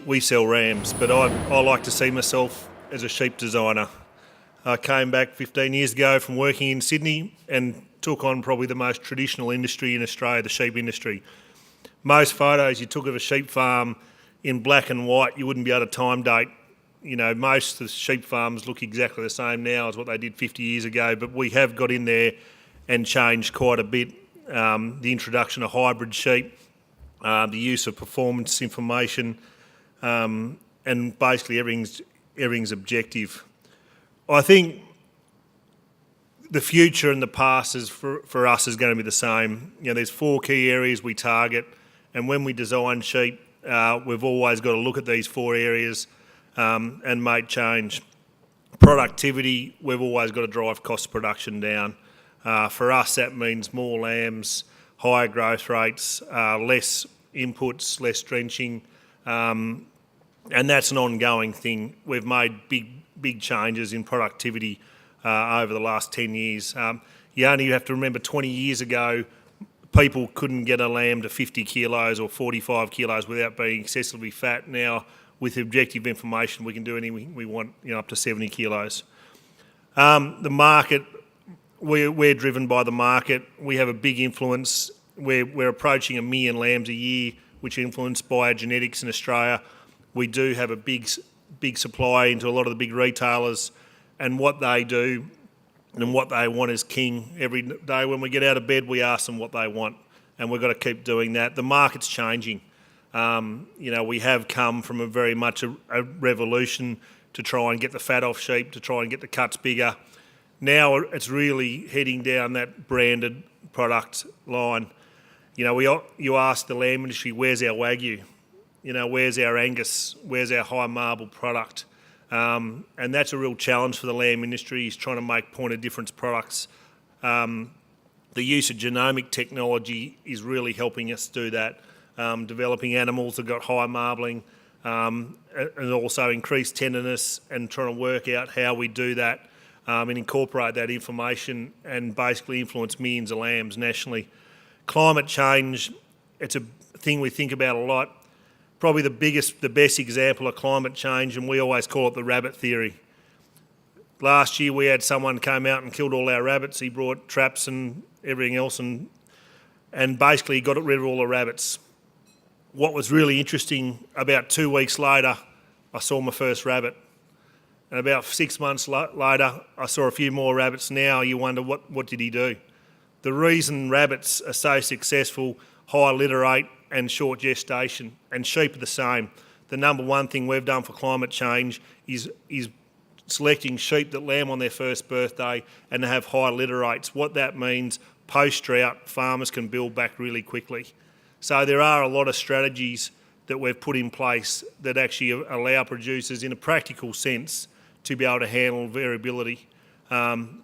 we sell rams, but I like to see myself as a sheep designer. I came back 15 years ago from working in Sydney and took on probably the most traditional industry in Australia, the sheep industry. Most photos you took of a sheep farm in black and white, you wouldn't be able to time date. You know, most of the sheep farms look exactly the same now as what they did 50 years ago, but we have got in there and changed quite a bit. The introduction of hybrid sheep, the use of performance information, and basically everything's objective. I think the future and the past is for us is going to be the same. You know, there's 4 key areas we target, and when we design sheep, we've always got to look at these 4 areas and make change. Productivity, we've always got to drive cost of production down. For us, that means more lambs, higher growth rates, less inputs, less drenching, and that's an ongoing thing. We've made big changes in productivity over the last 10 years. You only have to remember 20 years ago, people couldn't get a lamb to 50 kilos or 45 kilos without being excessively fat. Now, with objective information, we can do anything we want, up to 70 kilos. The market, we're driven by the market. We have a big influence. We're approaching 1 million lambs a year, which are influenced by our genetics in Australia. We do have a big supply into a lot of the big retailers, and what they do and what they want is king. Every day when we get out of bed, we ask them what they want, and we've got to keep doing that. The market's changing. We have come from a very much a revolution to try and get the fat off sheep, to try and get the cuts bigger. Now it's really heading down that branded product line. You ask the lamb industry, where's our Wagyu? Where's our Angus? Where's our high marble product? And that's a real challenge for the lamb industry, is trying to make point of difference products. The use of genomic technology is really helping us do that. Developing animals that got high marbling, and also increased tenderness, and trying to work out how we do that and incorporate that information and basically influence millions of lambs nationally. Climate change, it's a thing we think about a lot. Probably the best example of climate change, and we always call it the rabbit theory. Last year we had someone came out and killed all our rabbits. He brought traps and everything else and basically got rid of all the rabbits. What was really interesting, about 2 weeks later, I saw my first rabbit. And about 6 months later, I saw a few more rabbits. Now you wonder, what did he do? The reason rabbits are so successful, high litter rate and short gestation, and sheep are the same. The number one thing we've done for climate change is selecting sheep that lamb on their first birthday and have high litter rates. What that means, post-drought, farmers can build back really quickly. So there are a lot of strategies that we've put in place that actually allow producers, in a practical sense, to be able to handle variability. And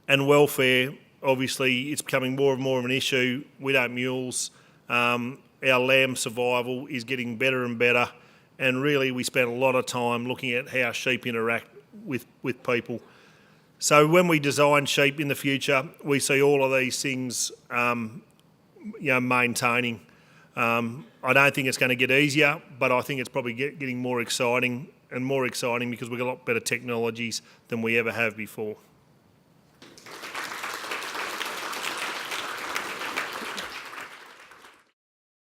welfare, obviously, it's becoming more and more of an issue. We don't mules. Our lamb survival is getting better and better, and really we spend a lot of time looking at how sheep interact with people. So when we design sheep in the future, we see all of these things maintaining. I don't think it's going to get easier, but I think it's probably getting more exciting because we've got a lot better technologies than we ever have before.